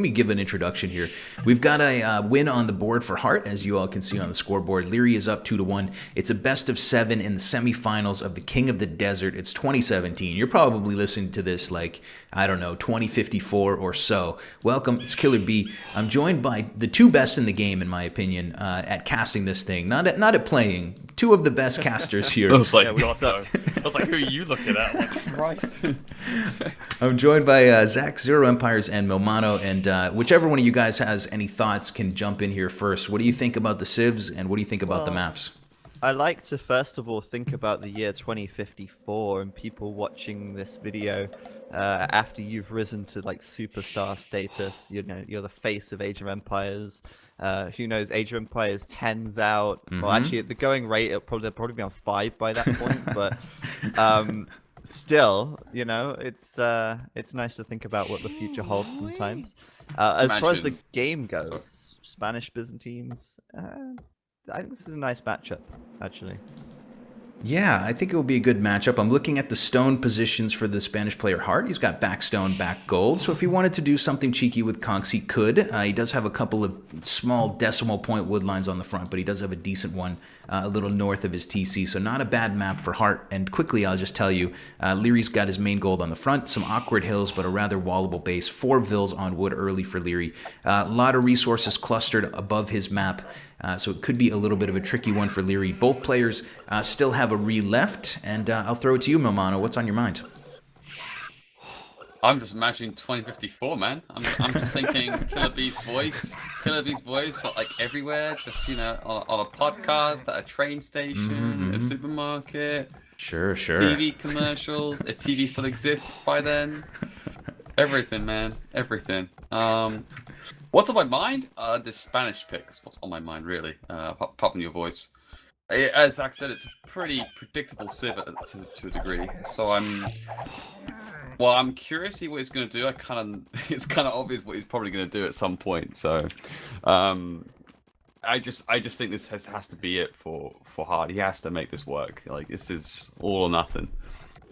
me give an introduction here. We've got a win on the board for Hearttt, as you all can see on the scoreboard. Liereyyy is up 2-1. It's a best of 7 in the semifinals of the King of the Desert. It's 2017. You're probably listening to this like, I don't know, 2054 or so. Welcome, it's Killer B. I'm joined by the two best in the game, in my opinion, at casting this thing. Not at playing. Two of the best casters here. I was like, God, no. I was like, who are you looking at? Like, Christ. I'm joined by Zach, Zero Empires, and Milmano, and whichever one of you guys has any thoughts can jump in here first. What do you think about the civs, and what do you think about the maps? I like to first of all think about the year 2054 and people watching this video after you've risen to like superstar status. You know, you're the face of Age of Empires. Who knows? Age of Empires 10's out. Well, actually, at the going rate, they'll probably be on 5 by that point. But still, you know, it's nice to think about what the future holds sometimes. As far as the game goes, Spanish Byzantines. I think this is a nice matchup, actually. Yeah, I think it will be a good matchup. I'm looking at the stone positions for the Spanish player Hearttt. He's got back stone, back gold. So if he wanted to do something cheeky with conks, he could. He does have a couple of small decimal point wood lines on the front, but he does have a decent one a little north of his TC. So not a bad map for Hearttt. And quickly, I'll just tell you, Liereyy's got his main gold on the front, some awkward hills, but a rather wallable base. 4 vills on wood early for Liereyyy. A lot of resources clustered above his map. So it could be a little bit of a tricky one for Liereyyy. Both players still have a re left, and I'll throw it to you, Milmano. What's on your mind? I'm just imagining 2054, man. I'm just thinking Killer B's voice, like everywhere, just, you know, on a podcast, at a train station, a supermarket. Sure. TV commercials, if TV still exists by then. Everything, man. Everything. What's on my mind? This Spanish pick is what's on my mind, really. Apart from your voice. As Zach said, it's a pretty predictable civ to a degree. So I'm curious to see what he's going to do. It's kind of obvious what he's probably going to do at some point. So, I just think this has to be it for Hearttt. He has to make this work. Like, this is all or nothing.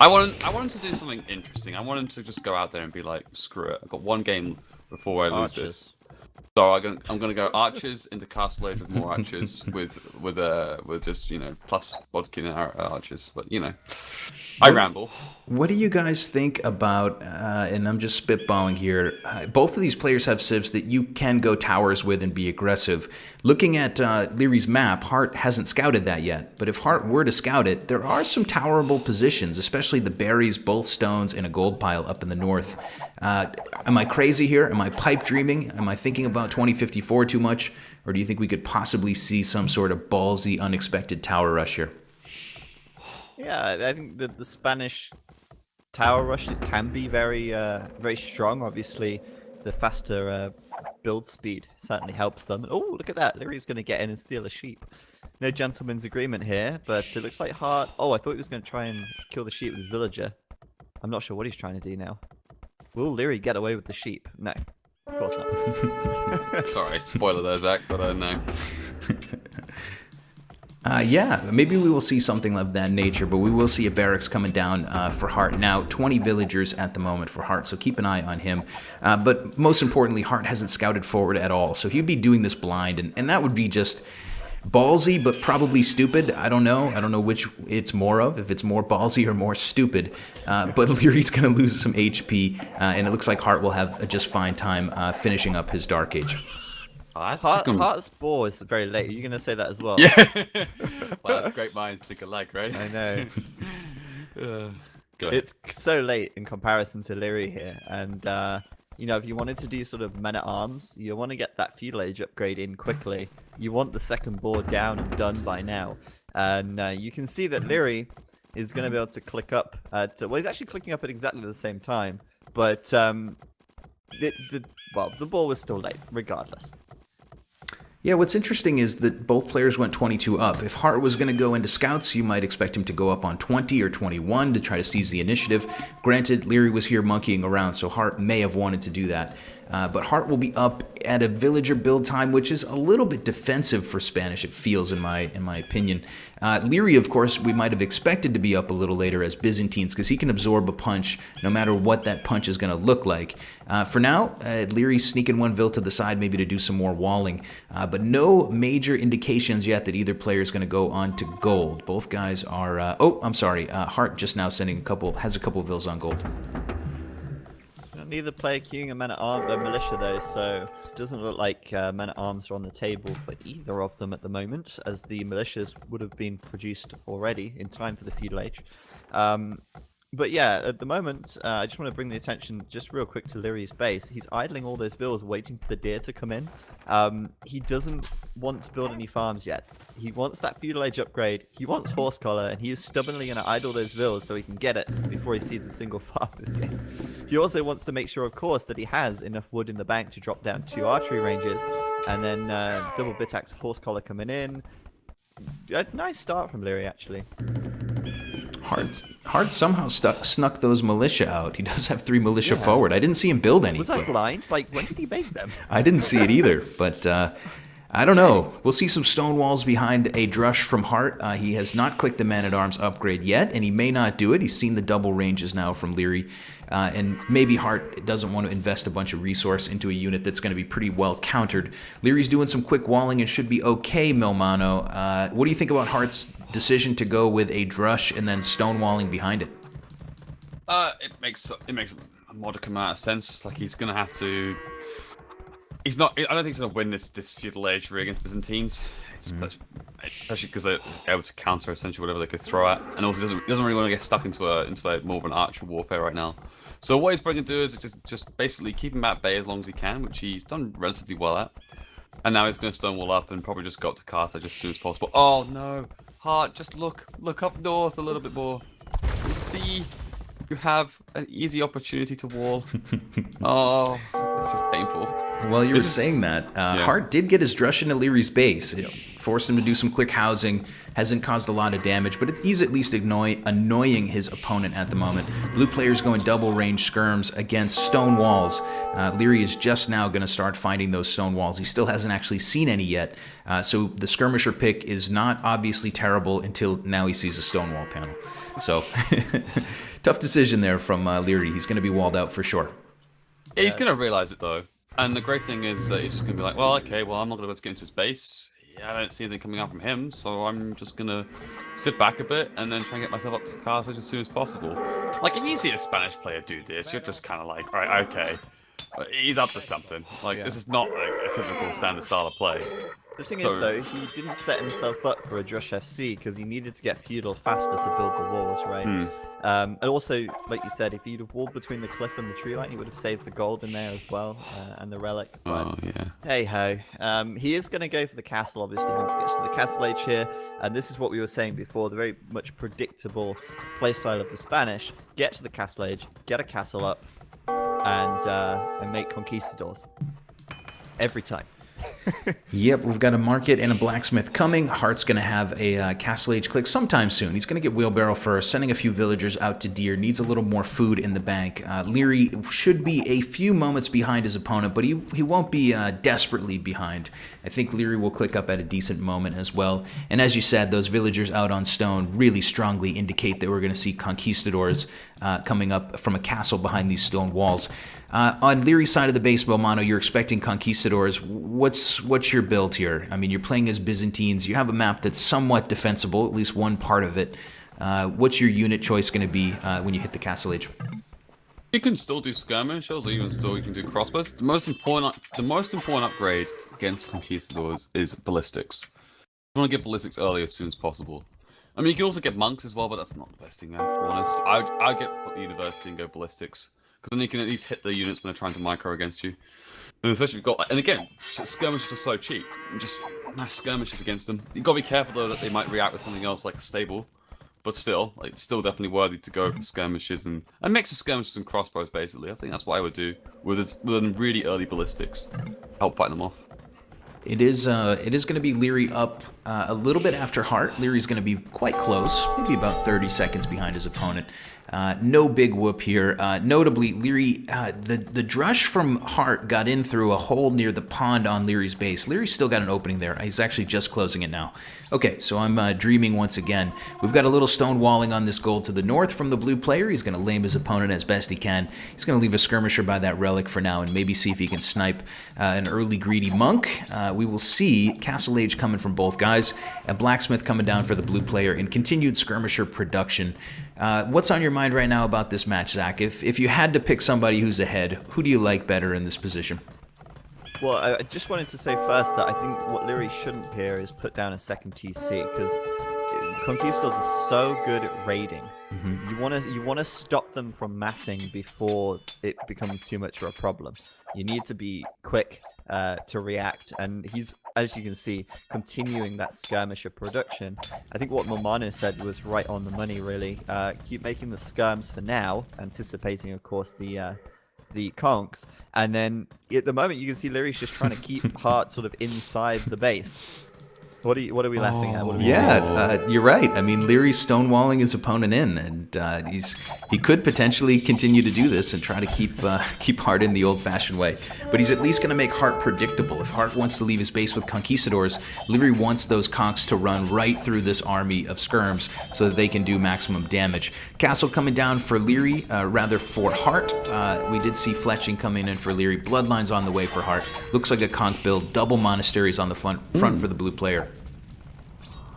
I want him to do something interesting. I want him to just go out there and be like, screw it. I've got one game before I lose this. So I'm gonna go archers into castle age with more archers with just, you know, plus Bodkin archers. But, you know, I ramble. What do you guys think about, and I'm just spitballing here, both of these players have civs that you can go towers with and be aggressive. Looking at Liereyy's map, Hearttt hasn't scouted that yet, but if Hearttt were to scout it, there are some towerable positions, especially the berries, both stones, and a gold pile up in the north. Am I crazy here? Am I pipe dreaming? Am I thinking about 2054 too much? Or do you think we could possibly see some sort of ballsy, unexpected tower rush here? Yeah, I think that the Spanish tower rush can be very strong. Obviously, the faster build speed certainly helps them. Oh, look at that. Liereyy's going to get in and steal a sheep. No gentleman's agreement here, but it looks like Hearttt... Oh, I thought he was going to try and kill the sheep with his villager. I'm not sure what he's trying to do now. Will Liereyyy get away with the sheep? No, of course not. Sorry, spoiler there, Zach, but I don't know. Yeah, maybe we will see something of that nature, but we will see a barracks coming down for Hearttt. Now, 20 villagers at the moment for Hearttt, so keep an eye on him. But most importantly, Hearttt hasn't scouted forward at all, so he'd be doing this blind, and that would be just ballsy, but probably stupid. I don't know which it's more of, if it's more ballsy or more stupid. But Liereyy's going to lose some HP, and it looks like Hearttt will have a just fine time finishing up his Dark Age. Heartt's ball is very late. Are you going to say that as well? Yeah. Wow, great minds think alike, right? I know. It's so late in comparison to Liereyyy here. And, you know, if you wanted to do sort of men-at-arms, you want to get that feudal age upgrade in quickly. You want the second board down and done by now. And you can see that Liereyyy is going to be able to click up at... Well, he's actually clicking up at exactly the same time. But, the ball was still late, regardless. Yeah, what's interesting is that both players went 22 up. If Hearttt was going to go into scouts, you might expect him to go up on 20 or 21 to try to seize the initiative. Granted, Liereyyy was here monkeying around, so Hearttt may have wanted to do that. But Hearttt will be up at a villager build time, which is a little bit defensive for Spanish, it feels, in my opinion. Liereyyy, of course, we might have expected to be up a little later as Byzantines, because he can absorb a punch no matter what that punch is going to look like. For now, Liereyy's sneaking one vill to the side, maybe to do some more walling, but no major indications yet that either player is going to go on to gold. Both guys are... oh, I'm sorry. Hearttt just now has a couple vills on gold. Neither player queuing a militia though, so it doesn't look like men-at-arms are on the table for either of them at the moment, as the militias would have been produced already in time for the feudal age. But yeah, at the moment, I just want to bring the attention just real quick to Liereyy's base. He's idling all those vills, waiting for the deer to come in. He doesn't want to build any farms yet. He wants that feudal age upgrade. He wants horse collar, and he is stubbornly going to idle those vills so he can get it before he seeds a single farm this game. He also wants to make sure, of course, that he has enough wood in the bank to drop down 2 archery ranges, and then double Bitax horse collar coming in. A nice start from Liereyyy, actually. Hearttt somehow snuck those militia out. He does have 3 militia forward. I didn't see him build any. Was I blind? Like, when did he make them? I didn't see it either, but I don't know. We'll see some stone walls behind a drush from Hearttt. He has not clicked the man-at-arms upgrade yet, and he may not do it. He's seen the double ranges now from Liereyyy, and maybe Hearttt doesn't want to invest a bunch of resource into a unit that's going to be pretty well countered. Liereyy's doing some quick walling and should be okay, Milmano. What do you think about Heartt's decision to go with a drush and then stone walling behind it? It makes a modicum amount of sense. Like, he's gonna have to. He's not. I don't think he's gonna win this feudal age against Byzantines. Especially because they're able to counter essentially whatever they could throw at, and also doesn't really want to get stuck into a more of an archer warfare right now. So what he's probably gonna do is just basically keep him at bay as long as he can, which he's done relatively well at. And now he's gonna stonewall up and probably just go up to castle just as soon as possible. Oh no, Hearttt, just look up north a little bit more. You see, you have an easy opportunity to wall. Oh, this is painful. Well, you were saying that. Hearttt did get his drush into Liereyy's base. It forced him to do some quick housing. Hasn't caused a lot of damage, but he's at least annoying his opponent at the moment. Blue player's going double range skirms against stone walls. Liereyyy is just now going to start finding those stone walls. He still hasn't actually seen any yet. So the skirmisher pick is not obviously terrible until now he sees a stone wall panel. So tough decision there from Liereyyy. He's going to be walled out for sure. Yeah, he's going to realize it though. And the great thing is that he's just going to be like, well, okay, well, I'm not going to be able to get into his base. Yeah, I don't see anything coming out from him, so I'm just going to sit back a bit and then try and get myself up to Carthage as soon as possible. Like, if you see a Spanish player do this, you're just kind of like, all right, okay, he's up to something. Like, this is not like a typical standard style of play. The thing is, though, he didn't set himself up for a Drush FC because he needed to get feudal faster to build the walls, right? And also, like you said, if he'd have walled between the cliff and the tree line, he would have saved the gold in there as well, and the relic. But oh, yeah. Hey ho. He is going to go for the castle, obviously, once he gets to the castle age here. And this is what we were saying before, the very much predictable playstyle of the Spanish. Get to the castle age, get a castle up, and make conquistadors. Every time. Yep, we've got a market and a blacksmith coming. Heartt's going to have a castle age click sometime soon. He's going to get wheelbarrow first, sending a few villagers out to deer. Needs a little more food in the bank. Liereyyy should be a few moments behind his opponent, but he won't be desperately behind. I think Liereyyy will click up at a decent moment as well. And as you said, those villagers out on stone really strongly indicate that we're going to see conquistadors coming up from a castle behind these stone walls. On Liereyy's side of the base, Milmano, you're expecting conquistadors. What's your build here? I mean, you're playing as Byzantines. You have a map that's somewhat defensible, at least one part of it. What's your unit choice going to be when you hit the castle age? You can still do skirmishers, or even still you can do crossbows. The most important upgrade against conquistadors is ballistics. You want to get ballistics early as soon as possible. I mean, you can also get monks as well, but that's not the best thing, to be honest. I'd get the university and go ballistics. Because then you can at least hit the units when they're trying to micro against you. And especially if you've got, and again, skirmishes are so cheap. And just mass skirmishes against them. You've got to be careful though that they might react with something else like a stable. But still, like, it's still definitely worthy to go for skirmishes and a mix of skirmishes and crossbows basically. I think that's what I would do with really early ballistics. Help fight them off. It is going to be Liereyyy up a little bit after Hearttt. Liereyy's going to be quite close, maybe about 30 seconds behind his opponent. No big whoop here. Notably, Liereyyy, the drush from Hearttt got in through a hole near the pond on Liereyy's base. Liereyy's still got an opening there. He's actually just closing it now. Okay, so I'm dreaming once again. We've got a little stone walling on this gold to the north from the blue player. He's going to lame his opponent as best he can. He's going to leave a skirmisher by that relic for now and maybe see if he can snipe an early greedy monk. We will see Castle Age coming from both guys, a blacksmith coming down for the blue player, and continued skirmisher production. What's on your mind right now about this match, Zach? If you had to pick somebody who's ahead, who do you like better in this position? Well, I just wanted to say first that I think what Liereyyy shouldn't here is put down a second TC, because Conquistadors are so good at raiding. You want to stop them from massing before it becomes too much of a problem. You need to be quick to react, and he's, as you can see, continuing that skirmisher production. I think what Momano said was right on the money, really. Keep making the skirms for now, anticipating, of course, the conks, and then at the moment you can see Liereyy's just trying to keep Hearttt sort of inside the base. What are we laughing at? What are we Yeah, you're right. I mean, Liereyy's stonewalling his opponent in, and he could potentially continue to do this and try to keep Hearttt in the old-fashioned way. But he's at least going to make Hearttt predictable. If Hearttt wants to leave his base with Conquistadors, Liereyyy wants those conks to run right through this army of skirms so that they can do maximum damage. Castle coming down for Liereyyy, rather for Hearttt. We did see fletching coming in for Liereyyy. Bloodlines on the way for Hearttt. Looks like a conk build. Double monasteries on the front for the blue player.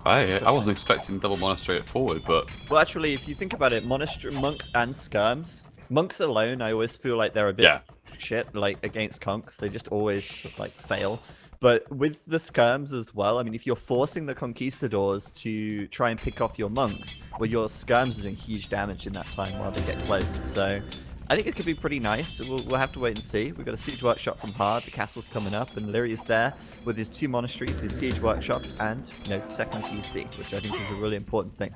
I wasn't expecting double monastery at forward, but... Well, actually, if you think about it, monastery, monks and skirms, monks alone, I always feel like they're a bit shit, like, against conks. They just always, like, fail. But with the skirms as well, I mean, if you're forcing the conquistadors to try and pick off your monks, well, your skirms are doing huge damage in that time while they get close. So I think it could be pretty nice. We'll have to wait and see. We've got a siege workshop from Hearttt. The castle's coming up, and Liereyyy is there with his 2 monasteries, his siege workshop, and second TC, which I think is a really important thing.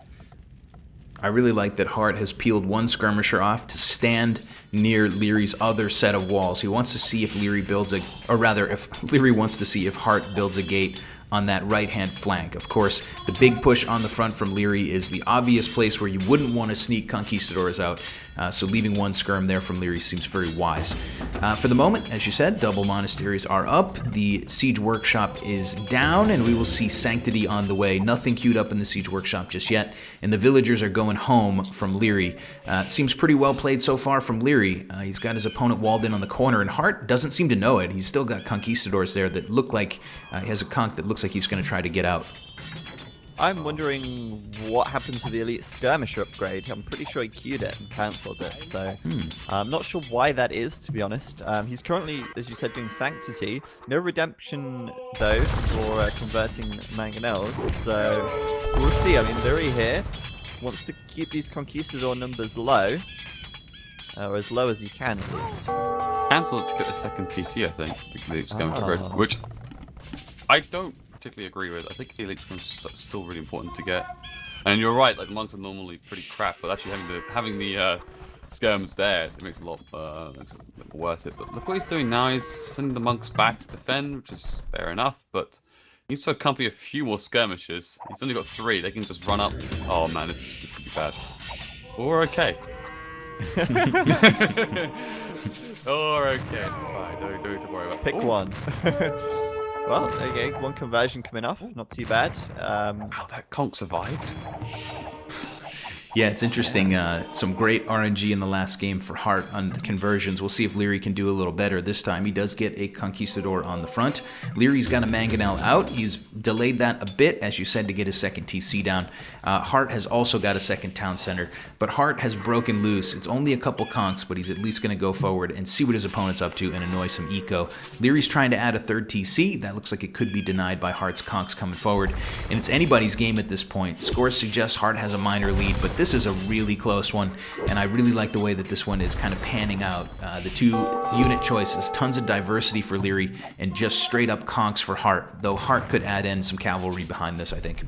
I really like that Hearttt has peeled one skirmisher off to stand near Liereyy's other set of walls. He wants to see if Liereyyy builds if Liereyyy wants to see if Hearttt builds a gate on that right-hand flank. Of course, the big push on the front from Liereyyy is the obvious place where you wouldn't want to sneak conquistadors out, so leaving one skirm there from Liereyyy seems very wise. For the moment, as you said, double monasteries are up, the siege workshop is down, and we will see sanctity on the way. Nothing queued up in the siege workshop just yet, and the villagers are going home from Liereyyy. It seems pretty well played so far from Liereyyy. He's got his opponent walled in on the corner, and Hearttt doesn't seem to know it. He's still got conquistadors there that look like he has a conk that looks like he's going to try to get out. I'm wondering what happened to the elite skirmisher upgrade. I'm pretty sure he queued it and cancelled it, so I'm not sure why that is, to be honest. He's currently, as you said, doing sanctity. No redemption though for converting mangonels, so we'll see. I mean, Liereyyy here wants to keep these conquistador numbers low, or as low as he can at least. Cancelled to get the second TC, I think, because it's going to progress, which I don't particularly agree with. I think the elite's still really important to get. And you're right, like, the monks are normally pretty crap, but actually having the skirms there, it makes it a lot worth it. But look what he's doing now. He's sending the monks back to defend, which is fair enough, but he needs to accompany a few more skirmishes. He's only got 3. They can just run up. Oh man, this could be bad. Or okay. Or okay, it's fine. Don't need to worry about it. Pick one. Well, okay, one conversion coming off, not too bad. Wow, that conk survived. Yeah, it's interesting. Some great RNG in the last game for Hearttt on conversions. We'll see if Liereyyy can do a little better this time. He does get a Conquistador on the front. Liereyy's got a Mangonel out. He's delayed that a bit, as you said, to get his second TC down. Hearttt has also got a second town center, but Hearttt has broken loose. It's only a couple conks, but he's at least going to go forward and see what his opponent's up to and annoy some eco. Liereyy's trying to add a third TC. That looks like it could be denied by Heartt's conks coming forward, and it's anybody's game at this point. Scores suggest Hearttt has a minor lead, but this is a really close one, and I really like the way that this one is kind of panning out. The 2 unit choices, tons of diversity for Liereyyy, and just straight up conks for Hearttt, though Hearttt could add in some cavalry behind this, I think.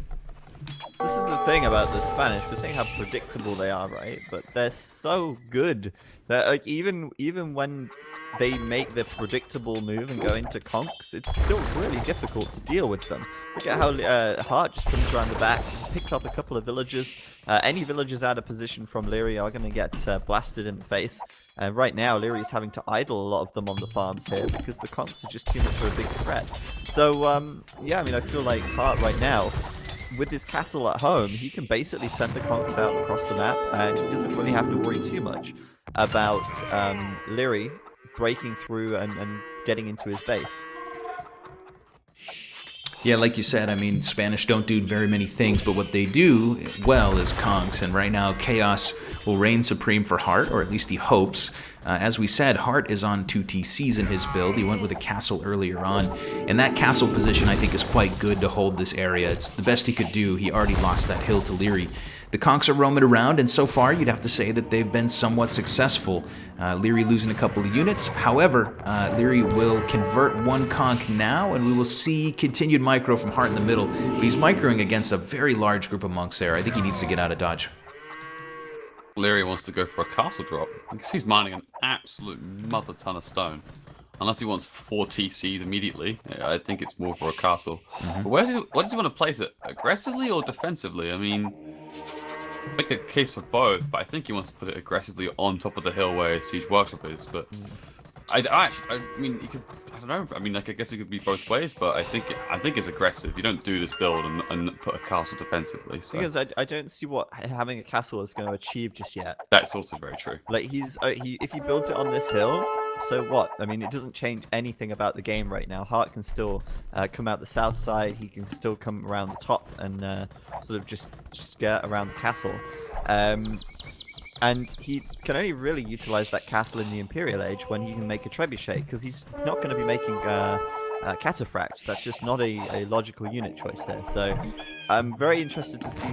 This is the thing about the Spanish. We're saying how predictable they are, right? But they're so good that, like, even when they make the predictable move and go into conks, it's still really difficult to deal with them. Look at how Hearttt just comes around the back, picks off a couple of villagers. Any villagers out of position from Liereyyy are going to get blasted in the face. And right now, Liereyyy is having to idle a lot of them on the farms here because the conks are just too much of a big threat. So, yeah, I mean, I feel like Hearttt right now, with his castle at home, he can basically send the conks out across the map, and he doesn't really have to worry too much about Liereyyy breaking through and getting into his base. Yeah, like you said, I mean, Spanish don't do very many things, but what they do well is conks, and right now Chaos will reign supreme for Hearttt, or at least he hopes. As we said, Hearttt is on 2 TCs in his build. He went with a castle earlier on, and that castle position I think is quite good to hold this area. It's the best he could do. He already lost that hill to Liereyyy. The conks are roaming around, and so far you'd have to say that they've been somewhat successful. Liereyyy losing a couple of units. However, Liereyyy will convert one conk now, and we will see continued micro from Hearttt in the middle. But he's microing against a very large group of monks there. I think he needs to get out of dodge. Liereyyy wants to go for a castle drop. I guess he's mining an absolute mother ton of stone. Unless he wants 4 TCs immediately, I think it's more for a castle. But what does he want to place it? Aggressively or defensively? I mean, make a case for both, but I think he wants to put it aggressively on top of the hill where his siege workshop is. But I mean, you could, I don't know. I mean, like, I guess it could be both ways, but I think it's aggressive. You don't do this build and put a castle defensively. So. Because I don't see what having a castle is going to achieve just yet. That's also very true. Like if he builds it on this hill, so what? I mean, it doesn't change anything about the game right now. Hearttt can still come out the south side. He can still come around the top and sort of just skirt around the castle. And he can only really utilize that castle in the Imperial Age when he can make a trebuchet, because he's not going to be making cataphract. That's just not a logical unit choice there. So I'm very interested to see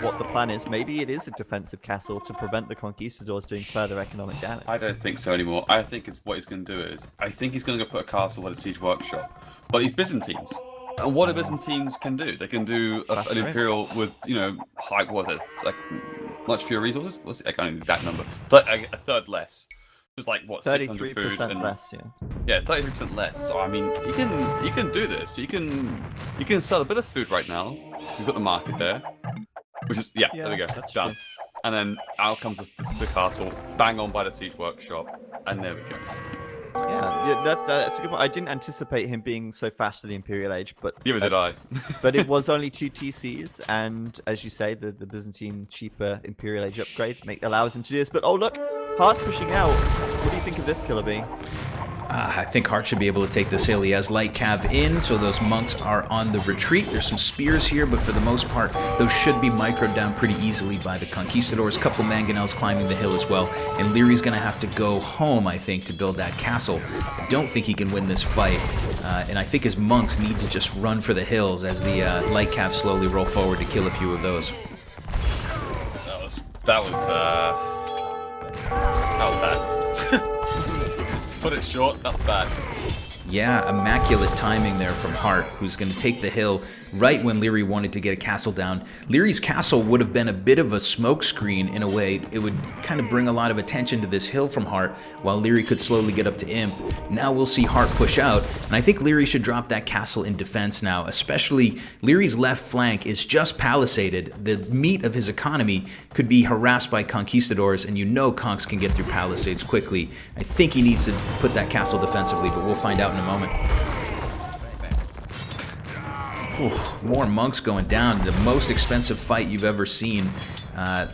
what the plan is. Maybe it is a defensive castle to prevent the conquistadors doing further economic damage. I don't think so anymore. I think what he's going to do is, I think he's going to go put a castle at a siege workshop. But he's Byzantines. And what do Byzantines can do? They can do an Imperial with, you know, what was it? Like, much fewer resources? I can't remember the exact number. But a third less. Just like, what, 600 food? 33% less, yeah. Yeah, 33% less. So, I mean, you can do this. You can sell a bit of food right now. He's got the market there. Which is, yeah, there we go. That's Done. true. And then out comes the castle, bang on by the siege workshop, and there we go. Yeah, that's a good point. I didn't anticipate him being so fast to the Imperial Age, but Neither did I. but it was only 2 TCs, and as you say, the Byzantine cheaper Imperial Age upgrade allows him to do this. But oh look, Heartt's pushing out. What do you think of this, Killer B? I think Hearttt should be able to take this hill. He has light cav in, so those monks are on the retreat. There's some spears here, but for the most part, those should be microed down pretty easily by the conquistadors. A couple mangonels climbing the hill as well. And Liereyy's going to have to go home, I think, to build that castle. I don't think he can win this fight. And I think his monks need to just run for the hills as the light cav slowly roll forward to kill a few of those. That was bad. Put it short, that's bad. Yeah, immaculate timing there from Hearttt, who's going to take the hill right when Liereyyy wanted to get a castle down. Liereyy's castle would have been a bit of a smokescreen in a way. It would kind of bring a lot of attention to this hill from Hearttt, while Liereyyy could slowly get up to Imp. Now we'll see Hearttt push out, and I think Liereyyy should drop that castle in defense now, especially Liereyy's left flank is just palisaded. The meat of his economy could be harassed by conquistadors, and you know conks can get through palisades quickly. I think he needs to put that castle defensively, but we'll find out in a moment. Ooh, more monks going down. The most expensive fight you've ever seen.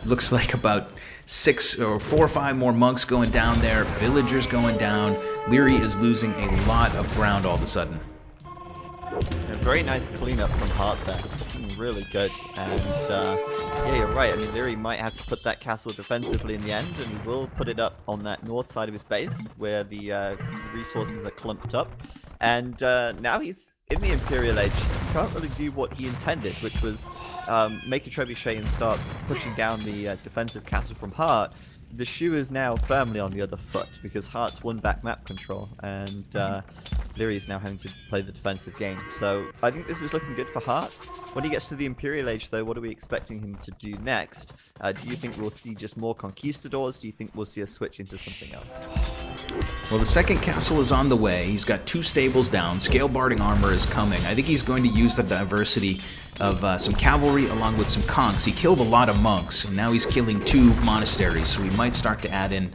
Looks like about 4 or 5 more monks going down there. Villagers going down. Liereyyy is losing a lot of ground all of a sudden. A very nice cleanup from Hearttt there. Looking really good. And yeah, you're right. I mean, Liereyyy might have to put that castle defensively in the end, and he will put it up on that north side of his base where the resources are clumped up. And now he's in the Imperial Age. He can't really do what he intended, which was make a trebuchet and start pushing down the defensive castle from Hearttt. The shoe is now firmly on the other foot because Heartt's won back map control, and Liereyyy is now having to play the defensive game. So I think this is looking good for Hearttt. When he gets to the Imperial Age, though, what are we expecting him to do next? Do you think we'll see just more conquistadors? Do you think we'll see a switch into something else? Well, the second castle is on the way. He's got 2 stables down. Scale barding armor is coming. I think he's going to use the diversity of some cavalry along with some conks. He killed a lot of monks, and now he's killing 2 monasteries, so he might start to add in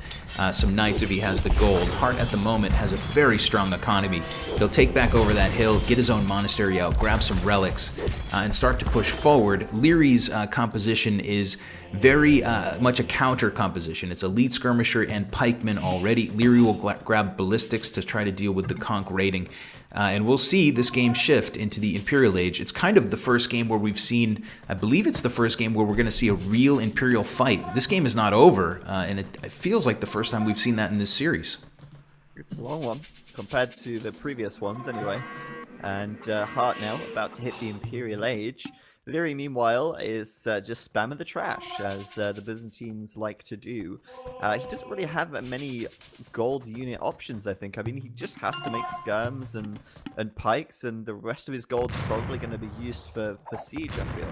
some knights if he has the gold. Hearttt at the moment has a very strong economy. He'll take back over that hill, get his own monastery out, grab some relics, and start to push forward. Liereyy's composition is very much a counter composition. It's elite skirmisher and pikeman already. Liereyyy will grab ballistics to try to deal with the conk raiding. And we'll see this game shift into the Imperial Age. It's kind of the first game where we've seen, I believe it's the first game where we're going to see a real Imperial fight. This game is not over, and it feels like the first time we've seen that in this series. It's a long one, compared to the previous ones anyway. And Hearttt now, about to hit the Imperial Age. Liereyyy, meanwhile, is just spamming the trash, as the Byzantines like to do. He doesn't really have many gold unit options, I think. I mean, he just has to make skirms and pikes, and the rest of his gold's probably going to be used for siege, I feel.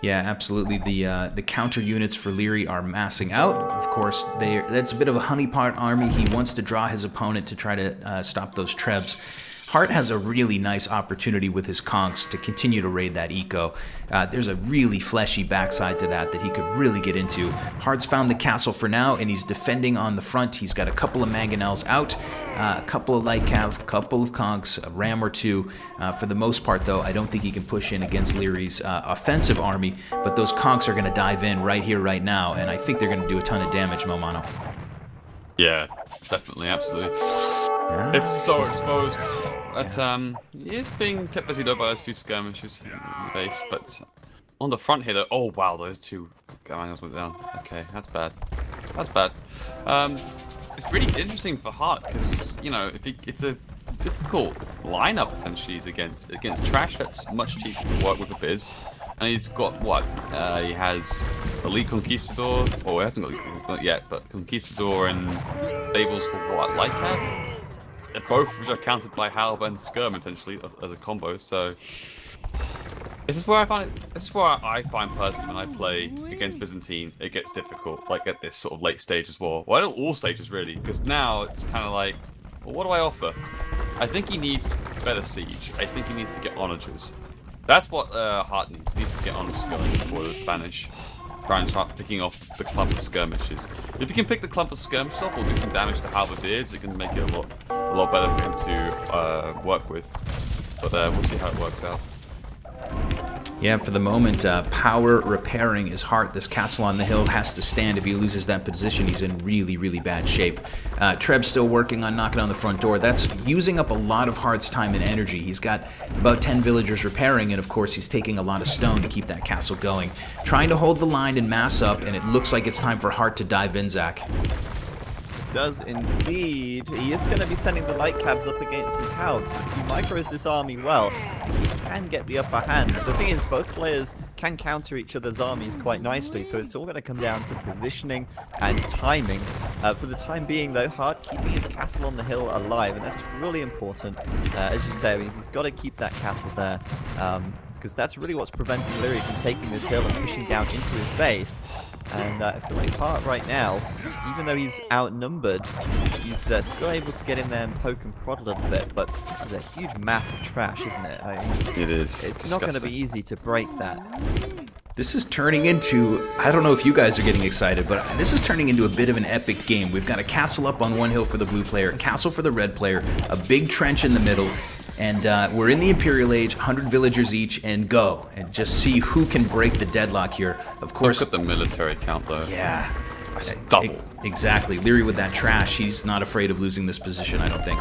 Yeah, absolutely. The counter units for Liereyyy are massing out. Of course, that's a bit of a honeypot army. He wants to draw his opponent to try to stop those trebs. Hearttt has a really nice opportunity with his conks to continue to raid that eco. There's a really fleshy backside to that he could really get into. Heartt's found the castle for now, and he's defending on the front. He's got a couple of mangonels out, a couple of light cav, a couple of conks, a ram or 2. For the most part, though, I don't think he can push in against Liereyy's offensive army, but those conks are going to dive in right here, right now, and I think they're going to do a ton of damage, Momano. Yeah, definitely, absolutely. Yeah, it's so exposed. But he is being kept busy though by those few skirmishes in the base. But on the front here, though, oh wow, those 2 mangonels went down. Okay, that's bad. That's bad. It's really interesting for Hearttt because it's a difficult lineup essentially. He's against trash that's much cheaper to work with a biz. And he's got what? He has Elite Conquistador, or he hasn't got Elite yet, but Conquistador and stables for what? Light Cab? Both which are countered by Halb and Skirm essentially as a combo. So this is where I find personally when I play against Byzantine, it gets difficult. Like at this sort of late stage as well. Well, all stages really, because now it's kind of like, well, what do I offer? I think he needs better siege. I think he needs to get onagers. That's what Hearttt needs. He needs to get onagers going before the Spanish try and start picking off the clump of skirmishes. If you can pick the clump of skirmishes off or do some damage to halberdiers, it can make it a lot better for him to work with. But we'll see how it works out. Yeah, for the moment, power repairing is Hearttt. This castle on the hill has to stand. If he loses that position, he's in really, really bad shape. Treb's still working on knocking on the front door. That's using up a lot of Heartt's time and energy. He's got about 10 villagers repairing, and of course, he's taking a lot of stone to keep that castle going. Trying to hold the line and mass up, and it looks like it's time for Hearttt to dive in, Zach. Does indeed. He is going to be sending the light cabs up against some Halbs. If he micros this army well, he can get the upper hand. The thing is, both players can counter each other's armies quite nicely, so it's all going to come down to positioning and timing. For the time being, though, Hearttt keeping his castle on the hill alive, and that's really important. As you say, I mean, he's got to keep that castle there, because that's really what's preventing Liereyyy from taking this hill and pushing down into his base. And I feel like Hearttt right now, even though he's outnumbered, he's still able to get in there and poke and prod a little bit. But this is a huge mass of trash, isn't it? I mean, it is. It's not going to be easy to break that. This is turning into, I don't know if you guys are getting excited, but this is turning into a bit of an epic game. We've got a castle up on one hill for the blue player, a castle for the red player, a big trench in the middle, and we're in the Imperial Age, 100 villagers each, and go. And just see who can break the deadlock here. Of course. Look at the military count, though. Yeah. That's double. Exactly. Liereyyy with that trash, he's not afraid of losing this position, I don't think.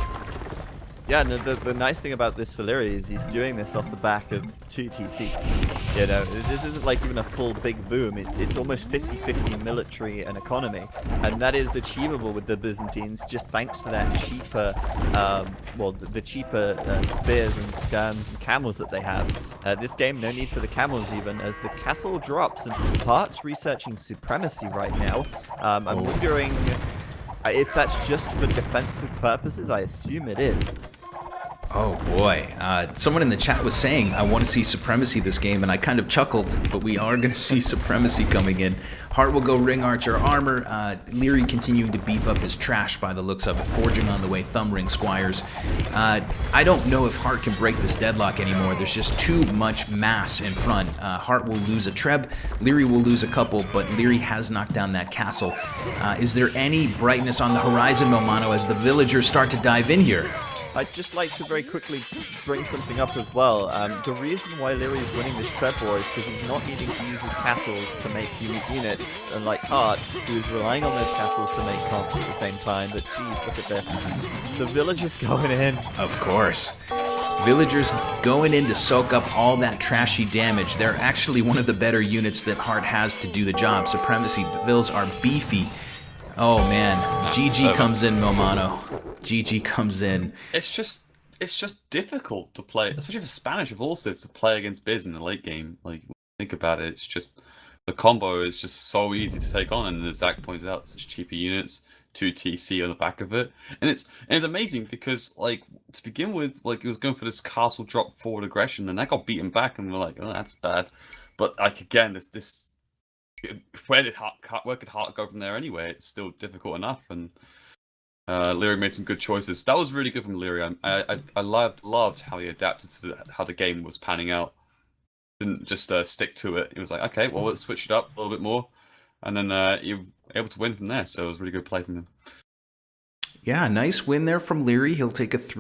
Yeah, and the nice thing about this for Liereyyy is he's doing this off the back of 2 TCs. You know, this isn't like even a full big boom. It's almost 50-50 military and economy. And that is achievable with the Byzantines just thanks to that cheaper, the cheaper spears and skirms and camels that they have. This game, no need for the camels even, as the castle drops. And Heartt's researching supremacy right now. I'm wondering if that's just for defensive purposes. I assume it is. Oh boy. Someone in the chat was saying, I want to see Supremacy this game, and I kind of chuckled, but we are going to see Supremacy coming in. Hearttt will go Ring Archer Armor. Liereyyy continuing to beef up his trash by the looks of it, forging on the way Thumb Ring Squires. I don't know if Hearttt can break this deadlock anymore. There's just too much mass in front. Hearttt will lose a Treb, Liereyyy will lose a couple, but Liereyyy has knocked down that castle. Is there any brightness on the horizon, Momano, as the villagers start to dive in here? I'd just like to very quickly bring something up as well. The reason why Liereyyy is winning this Treb war is because he's not needing to use his castles to make unique units, unlike Hearttt, who is relying on those castles to make comps at the same time. But geez, look at this. The villagers going in. Of course. Villagers going in to soak up all that trashy damage. They're actually one of the better units that Hearttt has to do the job. Supremacy Vills are beefy. Oh man, GG comes in, Momano. GG comes in. It's just difficult to play, especially for Spanish of all cids, to play against Biz in the late game. Like, think about it, it's just the combo is just so easy to take on, and as Zach points out, such cheaper units, 2 TC on the back of it, and it's amazing because, like, to begin with, like, it was going for this castle drop forward aggression, and that got beaten back, and we're like, oh, that's bad. But like again, this where could Hearttt go from there anyway? It's still difficult enough, and Liereyyy made some good choices. That was really good from Liereyyy. I loved how he adapted to how the game was panning out. Didn't just stick to it. He was like, okay, well, let's switch it up a little bit more, and then you were able to win from there. So it was a really good play from him. Yeah, nice win there from Liereyyy. He'll take a 3.